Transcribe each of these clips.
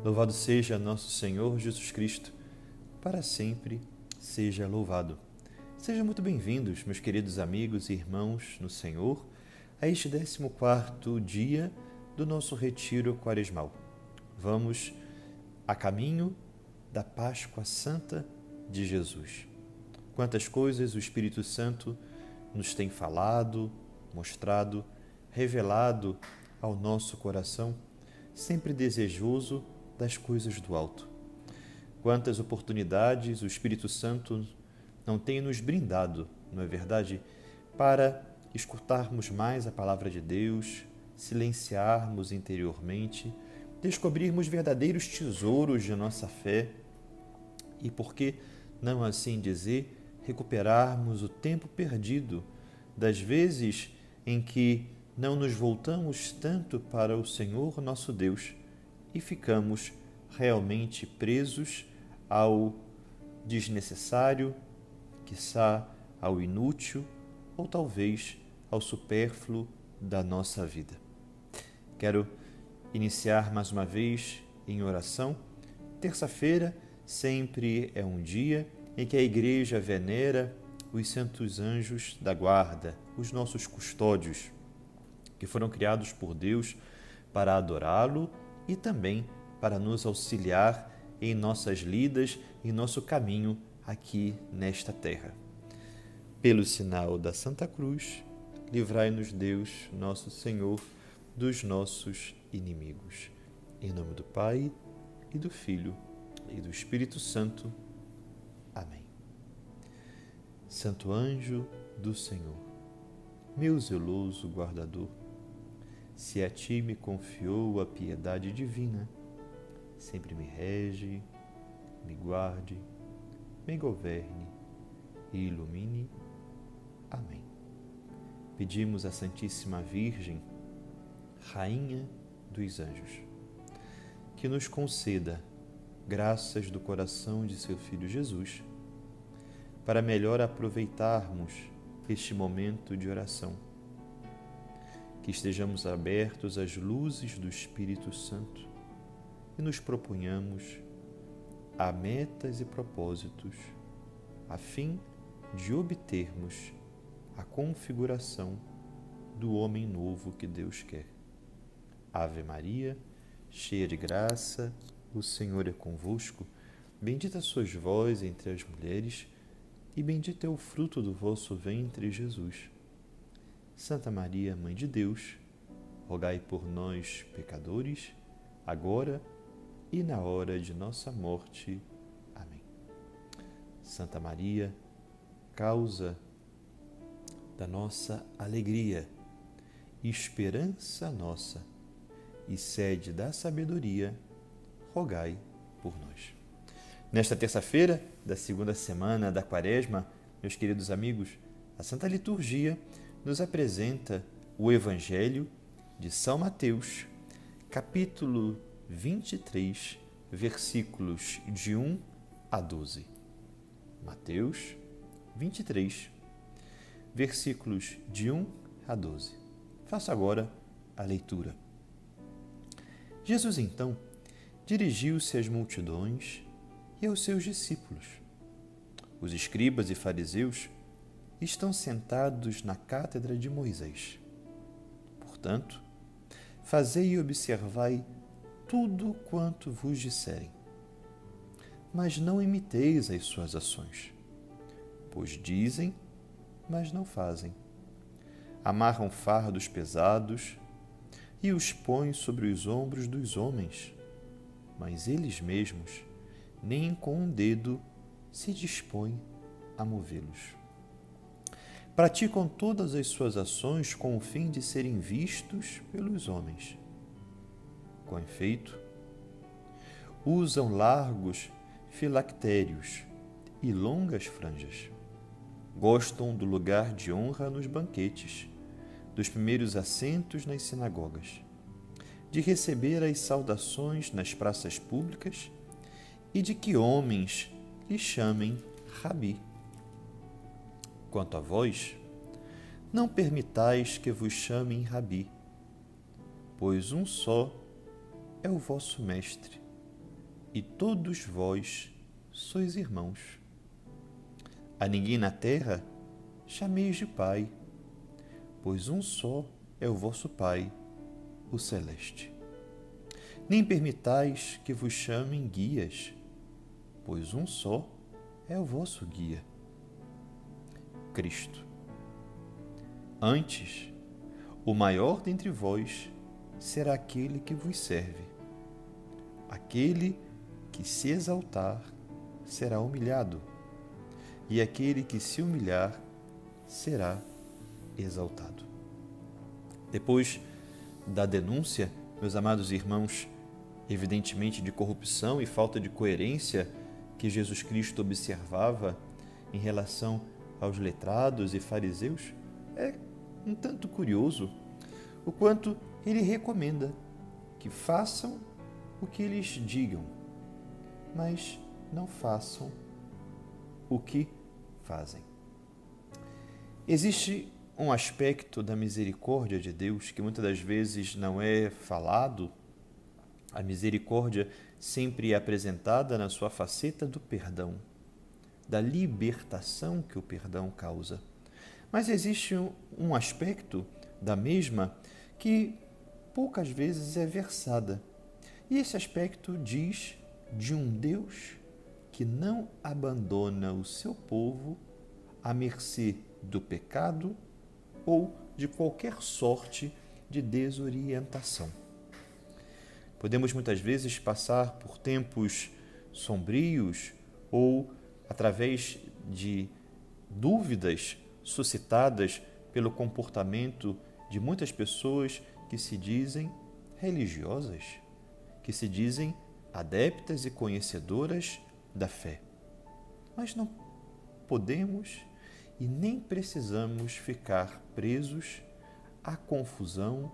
Louvado seja nosso Senhor Jesus Cristo, para sempre seja louvado. Sejam muito bem-vindos, meus queridos amigos e irmãos no Senhor, a este 14º dia do nosso retiro quaresmal. Vamos a caminho da Páscoa Santa de Jesus. Quantas coisas o Espírito Santo nos tem falado, mostrado, revelado ao nosso coração, sempre desejoso das coisas do alto. Quantas oportunidades o Espírito Santo não tem nos brindado, não é verdade? Para escutarmos mais a palavra de Deus, silenciarmos interiormente, descobrirmos verdadeiros tesouros de nossa fé e, por que não assim dizer, recuperarmos o tempo perdido das vezes em que não nos voltamos tanto para o Senhor nosso Deus e ficamos realmente presos ao desnecessário, quiçá ao inútil ou talvez ao supérfluo da nossa vida. Quero iniciar mais uma vez em oração. Terça-feira sempre é um dia em que a Igreja venera os santos anjos da guarda, os nossos custódios, que foram criados por Deus para adorá-lo e também para nos auxiliar em nossas lidas, em nosso caminho aqui nesta terra. Pelo sinal da Santa Cruz, livrai-nos Deus, nosso Senhor, dos nossos inimigos. Em nome do Pai, e do Filho, e do Espírito Santo. Amém. Santo anjo do Senhor, meu zeloso guardador, se a ti me confiou a piedade divina, sempre me rege, me guarde, me governe e ilumine. Amém. Pedimos à Santíssima Virgem, Rainha dos Anjos, que nos conceda graças do coração de seu Filho Jesus, para melhor aproveitarmos este momento de oração, que estejamos abertos às luzes do Espírito Santo e nos proponhamos a metas e propósitos a fim de obtermos a configuração do homem novo que Deus quer. Ave Maria, cheia de graça, o Senhor é convosco. Bendita sois vós entre as mulheres, e bendito é o fruto do vosso ventre, Jesus. Santa Maria, Mãe de Deus, rogai por nós, pecadores, agora e na hora de nossa morte. Amém. Santa Maria, causa da nossa alegria, esperança nossa e sede da sabedoria, rogai por nós. Nesta terça-feira da segunda semana da Quaresma, meus queridos amigos, a Santa Liturgia nos apresenta o Evangelho de São Mateus, capítulo 23, versículos de 1 a 12. Mateus 23, versículos de 1 a 12. Faço agora a leitura. Jesus, então, dirigiu-se às multidões e aos seus discípulos. Os escribas e fariseus estão sentados na cátedra de Moisés. Portanto, fazei e observai tudo quanto vos disserem. Mas não imiteis as suas ações, pois dizem, mas não fazem. Amarram fardos pesados e os põem sobre os ombros dos homens, mas eles mesmos nem com um dedo se dispõem a movê-los. Praticam todas as suas ações com o fim de serem vistos pelos homens. Com efeito, usam largos filactérios e longas franjas. Gostam do lugar de honra nos banquetes, dos primeiros assentos nas sinagogas, de receber as saudações nas praças públicas e de que homens lhe chamem Rabi. Quanto a vós, não permitais que vos chamem Rabi, pois um só é o vosso mestre, e todos vós sois irmãos. A ninguém na terra chameis de Pai, pois um só é o vosso Pai, o Celeste. Nem permitais que vos chamem guias, pois um só é o vosso guia, Cristo. Antes, o maior dentre vós será aquele que vos serve. Aquele que se exaltar será humilhado, e aquele que se humilhar será exaltado. Depois da denúncia, meus amados irmãos, evidentemente de corrupção e falta de coerência que Jesus Cristo observava em relação aos letrados e fariseus, é um tanto curioso o quanto ele recomenda que façam o que eles digam, mas não façam o que fazem. Existe um aspecto da misericórdia de Deus que muitas das vezes não é falado. A misericórdia sempre é apresentada na sua faceta do perdão, da libertação que o perdão causa. Mas existe um aspecto da mesma que poucas vezes é versada. E esse aspecto diz de um Deus que não abandona o seu povo à mercê do pecado ou de qualquer sorte de desorientação. Podemos muitas vezes passar por tempos sombrios ou através de dúvidas suscitadas pelo comportamento de muitas pessoas que se dizem religiosas, que se dizem adeptas e conhecedoras da fé. Mas não podemos e nem precisamos ficar presos à confusão,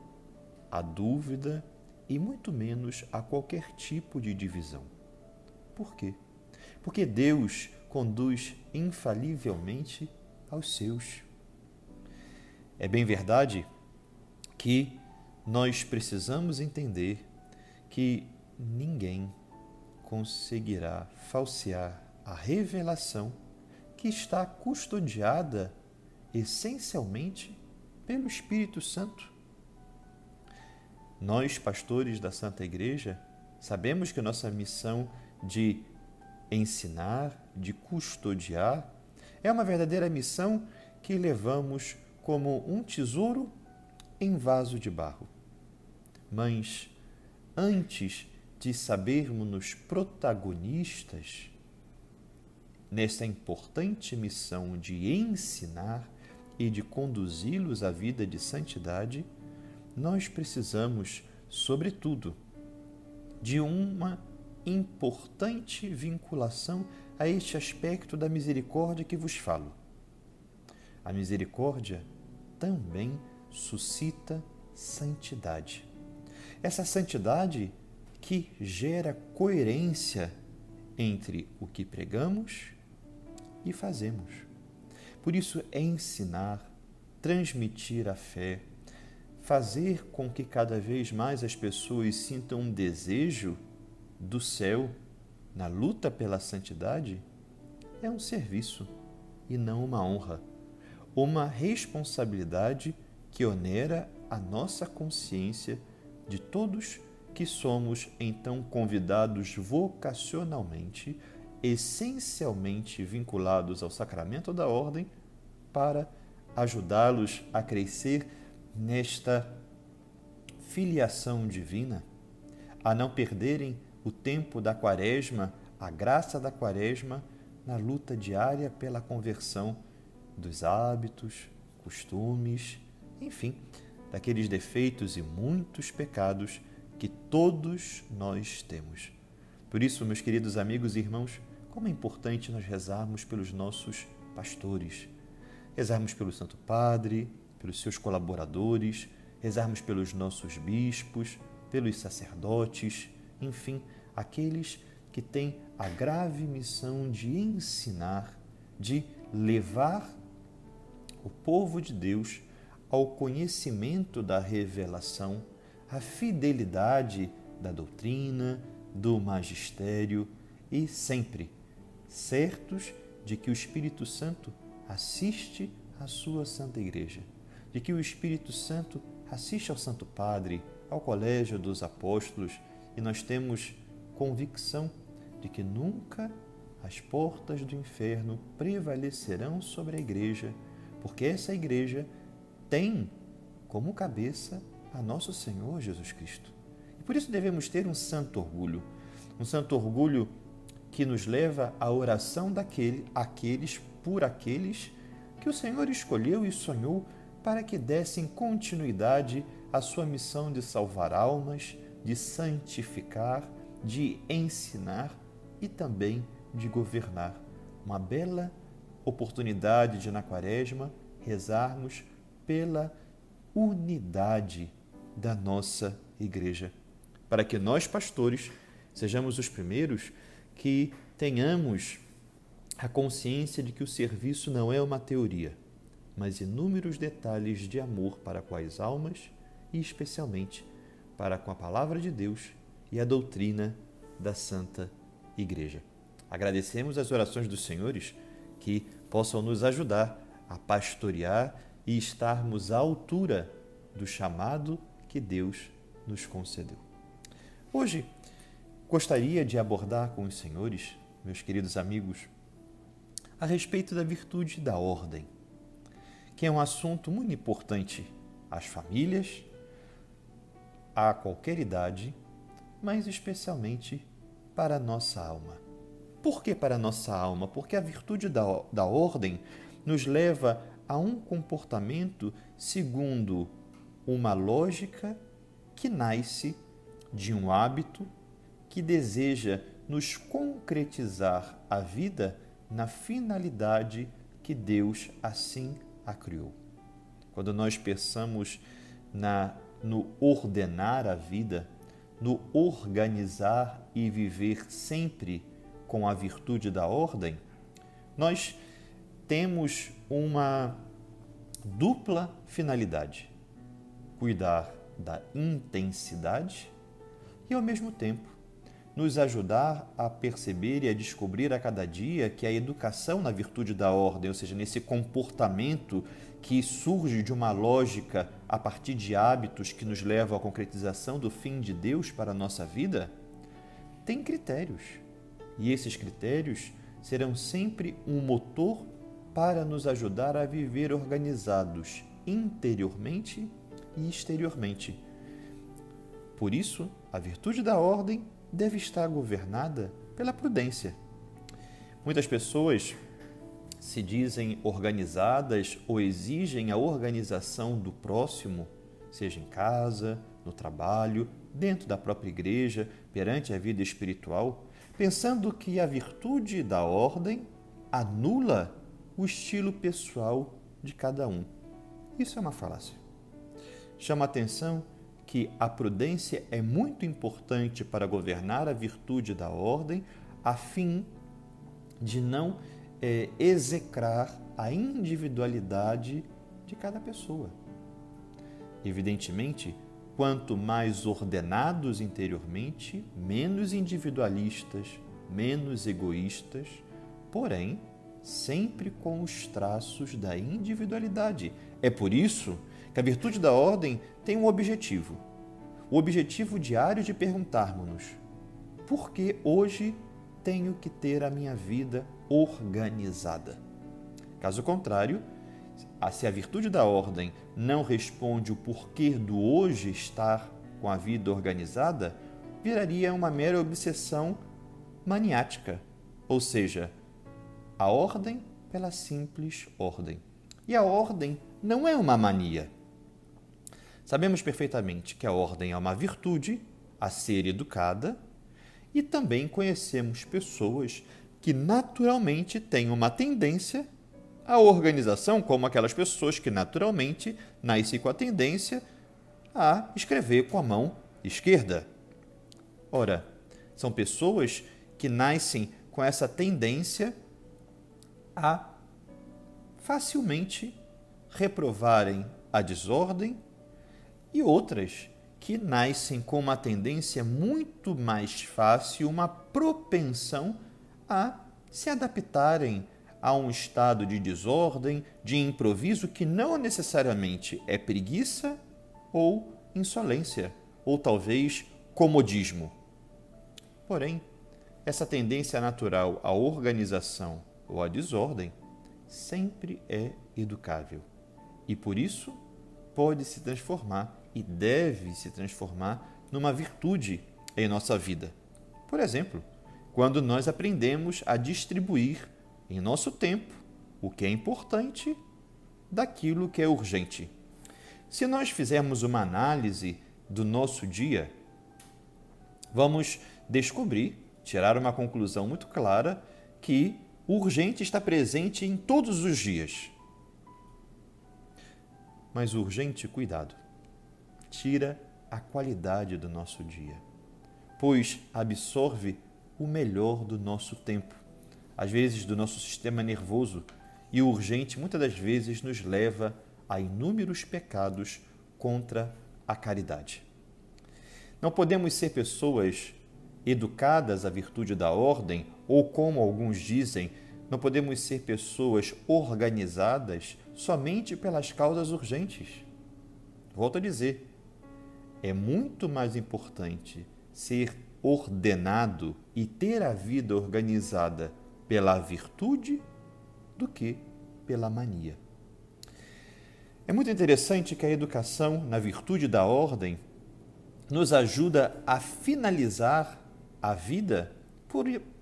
à dúvida e muito menos a qualquer tipo de divisão. Por quê? Porque Deus conduz infalivelmente aos seus. É bem verdade que nós precisamos entender que ninguém conseguirá falsear a revelação que está custodiada essencialmente pelo Espírito Santo. Nós, pastores da Santa Igreja, sabemos que nossa missão de ensinar, de custodiar, é uma verdadeira missão que levamos como um tesouro em vaso de barro. Mas, antes de sabermos-nos protagonistas nessa importante missão de ensinar e de conduzi-los à vida de santidade, nós precisamos, sobretudo, de uma importante vinculação a este aspecto da misericórdia que vos falo. A misericórdia também suscita santidade. Essa santidade que gera coerência entre o que pregamos e fazemos. Por isso é ensinar, transmitir a fé, fazer com que cada vez mais as pessoas sintam um desejo do céu na luta pela santidade, é um serviço e não uma honra, uma responsabilidade que onera a nossa consciência de todos que somos então convidados vocacionalmente, essencialmente vinculados ao sacramento da ordem, para ajudá-los a crescer nesta filiação divina, a não perderem o tempo da quaresma, a graça da quaresma, na luta diária pela conversão dos hábitos, costumes, enfim, daqueles defeitos e muitos pecados que todos nós temos. Por isso, meus queridos amigos e irmãos, como é importante nós rezarmos pelos nossos pastores, rezarmos pelo Santo Padre, pelos seus colaboradores, rezarmos pelos nossos bispos, pelos sacerdotes, enfim, aqueles que têm a grave missão de ensinar, de levar o povo de Deus ao conhecimento da revelação, à fidelidade da doutrina, do magistério e sempre certos de que o Espírito Santo assiste à sua Santa Igreja, de que o Espírito Santo assiste ao Santo Padre, ao Colégio dos Apóstolos, e nós temos convicção de que nunca as portas do inferno prevalecerão sobre a Igreja, porque essa Igreja tem como cabeça a nosso Senhor Jesus Cristo. E por isso devemos ter um santo orgulho que nos leva à oração por aqueles que o Senhor escolheu e sonhou para que dessem continuidade à sua missão de salvar almas, de santificar, de ensinar e também de governar. Uma bela oportunidade de, na Quaresma, rezarmos pela unidade da nossa Igreja, para que nós, pastores, sejamos os primeiros que tenhamos a consciência de que o serviço não é uma teoria, mas inúmeros detalhes de amor para com as almas e, especialmente, para com a Palavra de Deus e a doutrina da Santa Igreja. Agradecemos as orações dos senhores que possam nos ajudar a pastorear e estarmos à altura do chamado que Deus nos concedeu. Hoje, gostaria de abordar com os senhores, meus queridos amigos, a respeito da virtude da ordem, que é um assunto muito importante às famílias, a qualquer idade, mas especialmente para a nossa alma. Por que para a nossa alma? Porque a virtude da ordem nos leva a um comportamento segundo uma lógica que nasce de um hábito que deseja nos concretizar a vida na finalidade que Deus assim a criou. Quando nós pensamos no ordenar a vida, no organizar e viver sempre com a virtude da ordem, nós temos uma dupla finalidade: cuidar da intensidade e, ao mesmo tempo, nos ajudar a perceber e a descobrir a cada dia que a educação na virtude da ordem, ou seja, nesse comportamento que surge de uma lógica a partir de hábitos que nos levam à concretização do fim de Deus para a nossa vida, tem critérios. E esses critérios serão sempre um motor para nos ajudar a viver organizados interiormente e exteriormente. Por isso, a virtude da ordem deve estar governada pela prudência. Muitas pessoas se dizem organizadas ou exigem a organização do próximo, seja em casa, no trabalho, dentro da própria igreja, perante a vida espiritual, pensando que a virtude da ordem anula o estilo pessoal de cada um. Isso é uma falácia. Chama a atenção que a prudência é muito importante para governar a virtude da ordem, a fim de não execrar a individualidade de cada pessoa. Evidentemente, quanto mais ordenados interiormente, menos individualistas, menos egoístas, porém, sempre com os traços da individualidade. É por isso que a virtude da ordem tem um objetivo. O objetivo diário de perguntarmos-nos: por que hoje tenho que ter a minha vida organizada? Caso contrário, se a virtude da ordem não responde o porquê do hoje estar com a vida organizada, viraria uma mera obsessão maniática, ou seja, a ordem pela simples ordem. E a ordem não é uma mania. Sabemos perfeitamente que a ordem é uma virtude a ser educada e também conhecemos pessoas que naturalmente têm uma tendência à organização, como aquelas pessoas que naturalmente nascem com a tendência a escrever com a mão esquerda. Ora, são pessoas que nascem com essa tendência a facilmente reprovarem a desordem e outras que nascem com uma tendência muito mais fácil, uma propensão a se adaptarem a um estado de desordem, de improviso que não necessariamente é preguiça ou insolência, ou talvez comodismo. Porém, essa tendência natural à organização ou à desordem sempre é educável e, por isso, pode se transformar e deve se transformar numa virtude em nossa vida. Por exemplo, quando nós aprendemos a distribuir em nosso tempo o que é importante daquilo que é urgente. Se nós fizermos uma análise do nosso dia, vamos descobrir, tirar uma conclusão muito clara, que o urgente está presente em todos os dias. Mas o urgente, cuidado, tira a qualidade do nosso dia, pois absorve o melhor do nosso tempo, às vezes do nosso sistema nervoso, e o urgente muitas das vezes nos leva a inúmeros pecados contra a caridade. Não podemos ser pessoas educadas à virtude da ordem, ou como alguns dizem, não podemos ser pessoas organizadas somente pelas causas urgentes. Volto a dizer, é muito mais importante ser ordenado e ter a vida organizada pela virtude do que pela mania. É muito interessante que a educação na virtude da ordem nos ajuda a finalizar a vida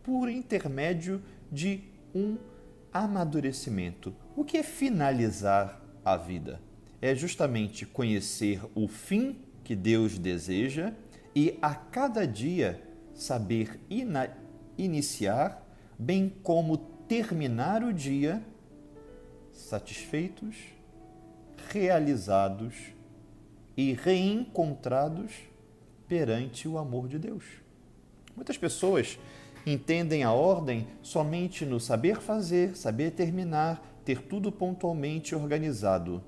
por intermédio de um amadurecimento. O que é finalizar a vida? É justamente conhecer o fim que Deus deseja e a cada dia saber iniciar, bem como terminar o dia satisfeitos, realizados e reencontrados perante o amor de Deus. Muitas pessoas entendem a ordem somente no saber fazer, saber terminar, ter tudo pontualmente organizado.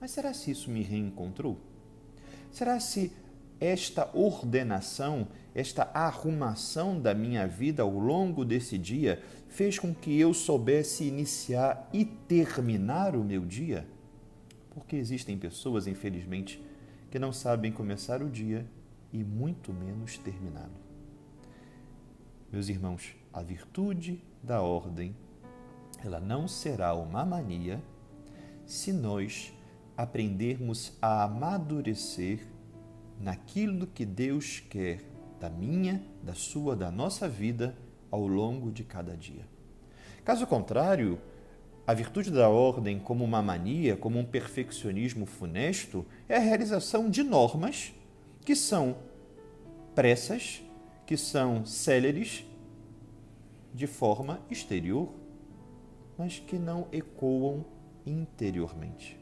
Mas será se isso me reencontrou? Será se esta ordenação, esta arrumação da minha vida ao longo desse dia fez com que eu soubesse iniciar e terminar o meu dia? Porque existem pessoas, infelizmente, que não sabem começar o dia e muito menos terminá-lo. Meus irmãos, a virtude da ordem, ela não será uma mania se nós aprendermos a amadurecer naquilo que Deus quer da minha, da sua, da nossa vida ao longo de cada dia. Caso contrário, a virtude da ordem como uma mania, como um perfeccionismo funesto, é a realização de normas que são pressas, que são céleres de forma exterior, mas que não ecoam interiormente.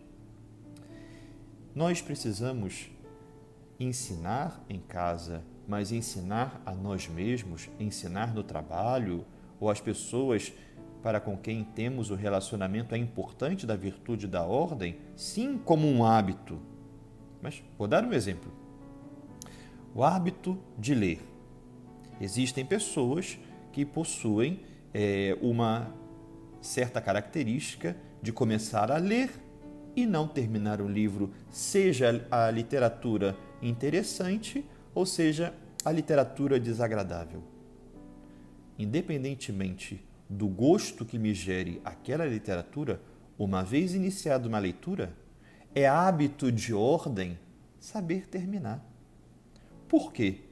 Nós precisamos ensinar em casa, mas ensinar a nós mesmos, ensinar no trabalho ou às pessoas para com quem temos o relacionamento é importante da virtude da ordem, sim, como um hábito. Mas vou dar um exemplo. O hábito de ler. Existem pessoas que possuem uma certa característica de começar a ler e não terminar um livro, seja a literatura interessante ou seja a literatura desagradável. Independentemente do gosto que me gere aquela literatura, uma vez iniciada uma leitura, é hábito de ordem saber terminar. Por quê?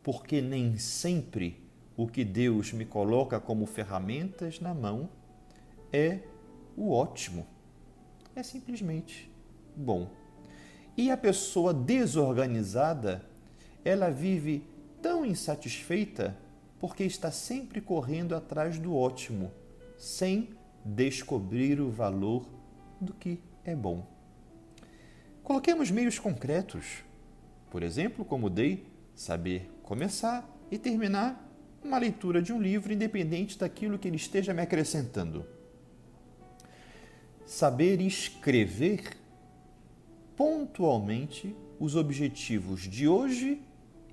Porque nem sempre o que Deus me coloca como ferramentas na mão é o ótimo. É simplesmente bom. E a pessoa desorganizada, ela vive tão insatisfeita porque está sempre correndo atrás do ótimo, sem descobrir o valor do que é bom. Coloquemos meios concretos. Por exemplo, como dei, saber começar e terminar uma leitura de um livro, independente daquilo que ele esteja me acrescentando. Saber escrever pontualmente os objetivos de hoje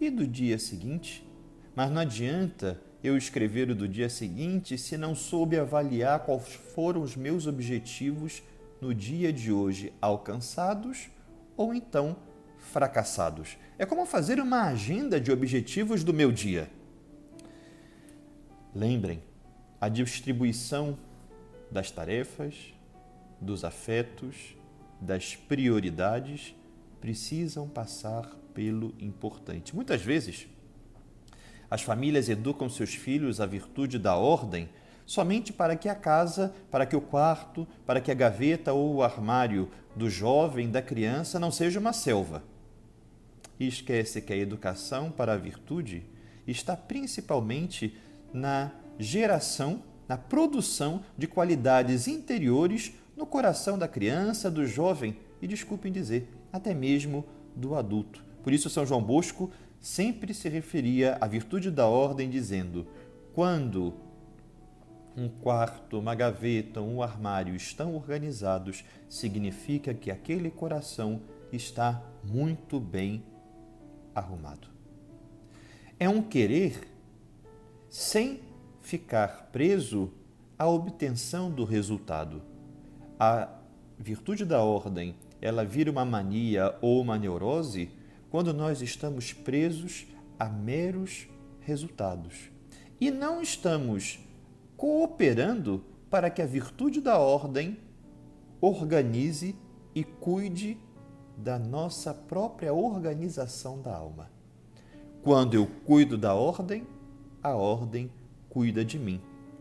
e do dia seguinte. Mas não adianta eu escrever o do dia seguinte se não soube avaliar quais foram os meus objetivos no dia de hoje alcançados ou então fracassados. É como fazer uma agenda de objetivos do meu dia. Lembrem, a distribuição das tarefas, dos afetos, das prioridades precisam passar pelo importante. Muitas vezes, as famílias educam seus filhos à virtude da ordem somente para que a casa, para que o quarto, para que a gaveta ou o armário do jovem, da criança, não seja uma selva. E esquece que a educação para a virtude está principalmente na geração, na produção de qualidades interiores no coração da criança, do jovem e, desculpem dizer, até mesmo do adulto. Por isso, São João Bosco sempre se referia à virtude da ordem dizendo: quando um quarto, uma gaveta, um armário estão organizados, significa que aquele coração está muito bem arrumado. É um querer sem ficar preso à obtenção do resultado. A virtude da ordem, ela vira uma mania ou uma neurose quando nós estamos presos a meros resultados e não estamos cooperando para que a virtude da ordem organize e cuide da nossa própria organização da alma. Quando eu cuido da ordem, a ordem cuida de mim,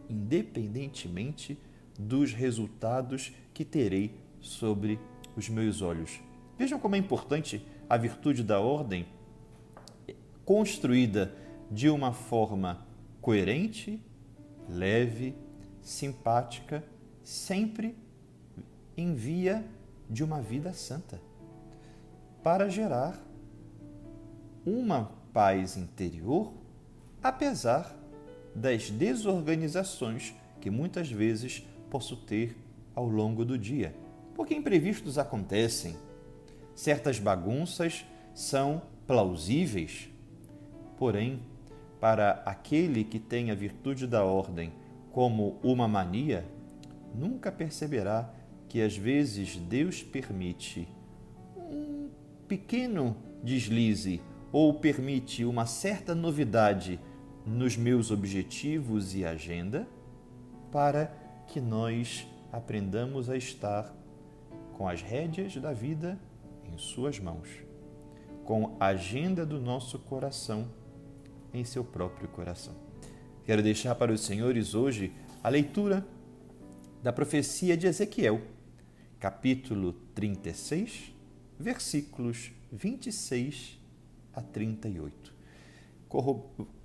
independentemente dos resultados que terei sobre os meus olhos. Vejam como é importante a virtude da ordem construída de uma forma coerente, leve, simpática, sempre em via de uma vida santa, para gerar uma paz interior, apesar das desorganizações que muitas vezes posso ter ao longo do dia. Porque imprevistos acontecem, certas bagunças são plausíveis, porém, para aquele que tem a virtude da ordem como uma mania, nunca perceberá que às vezes Deus permite um pequeno deslize ou permite uma certa novidade nos meus objetivos e agenda para que nós aprendamos a estar com as rédeas da vida em suas mãos, com a agenda do nosso coração em seu próprio coração. Quero deixar para os senhores hoje a leitura da profecia de Ezequiel, capítulo 36, versículos 26 a 38.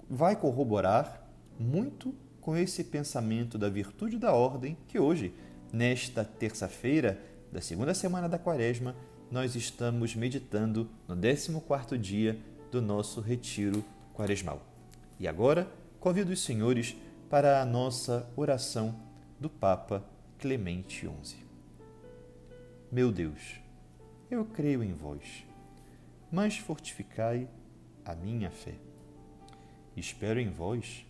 Vai corroborar muito com esse pensamento da virtude da ordem que hoje, nesta terça-feira da segunda semana da Quaresma, nós estamos meditando no 14º dia do nosso retiro quaresmal. E agora, convido os senhores para a nossa oração do Papa Clemente XI. Meu Deus, eu creio em vós, mas fortificai a minha fé. Espero em vós,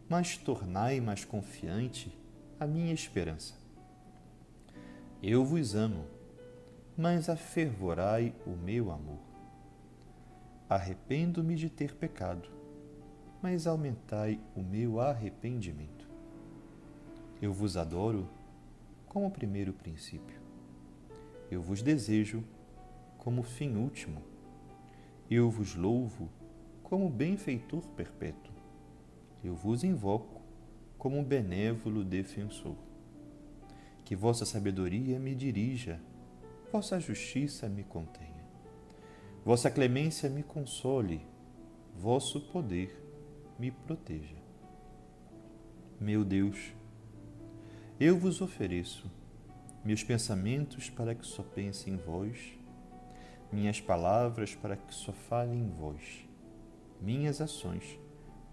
mas tornai mais confiante a minha esperança. Eu vos amo, mas afervorai o meu amor. Arrependo-me de ter pecado, mas aumentai o meu arrependimento. Eu vos adoro como primeiro princípio. Eu vos desejo como fim último. Eu vos louvo como benfeitor perpétuo. Eu vos invoco como benévolo defensor. Que vossa sabedoria me dirija, vossa justiça me contenha. Vossa clemência me console, vosso poder me proteja. Meu Deus, eu vos ofereço meus pensamentos para que só pense em vós, minhas palavras para que só fale em vós, minhas ações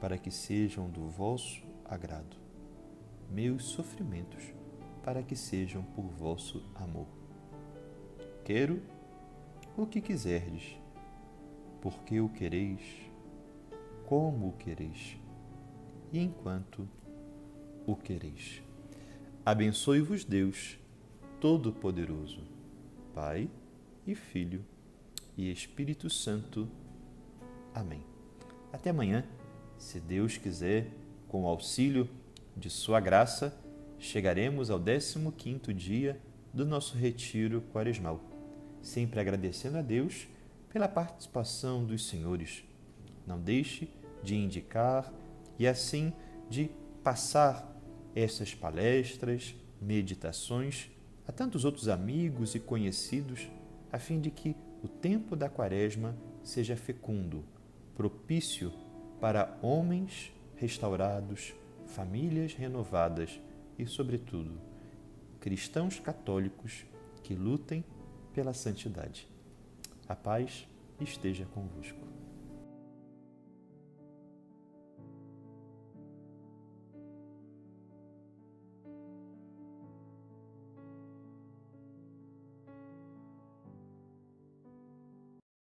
para que sejam do vosso agrado, meus sofrimentos para que sejam por vosso amor. Quero o que quiserdes porque o quereis, como o quereis e enquanto o quereis. Abençoe-vos Deus Todo-Poderoso, Pai e Filho e Espírito Santo. Amém. Até amanhã, se Deus quiser, com o auxílio de sua graça, chegaremos ao 15º dia do nosso retiro quaresmal, sempre agradecendo a Deus pela participação dos senhores. Não deixe de indicar e assim de passar essas palestras, meditações a tantos outros amigos e conhecidos, a fim de que o tempo da Quaresma seja fecundo, propício para homens restaurados, famílias renovadas e, sobretudo, cristãos católicos que lutem pela santidade. A paz esteja convosco.